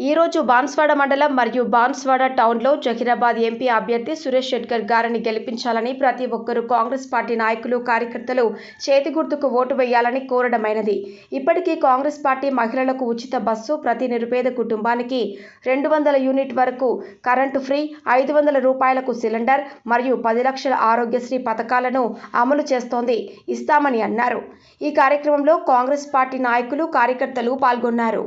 ఈరోజు బాన్స్వాడ మండలం మరియు బాన్స్వాడ టౌన్లో జహీరాబాద్ ఎంపీ అభ్యర్థి సురేష్ షెట్కర్ గారిని గెలిపించాలని ప్రతి ఒక్కరూ కాంగ్రెస్ పార్టీ నాయకులు కార్యకర్తలు చేతి గుర్తుకు ఓటు వేయాలని కోరడమైనది. ఇప్పటికీ కాంగ్రెస్ పార్టీ మహిళలకు ఉచిత బస్సు, ప్రతి నిరుపేద కుటుంబానికి 200 యూనిట్ వరకు కరెంటు ఫ్రీ, 500 రూపాయలకు సిలిండర్ మరియు 10 లక్షల ఆరోగ్యశ్రీ పథకాలను అమలు చేస్తోంది, ఇస్తామని అన్నారు. ఈ కార్యక్రమంలో కాంగ్రెస్ పార్టీ నాయకులు కార్యకర్తలు పాల్గొన్నారు.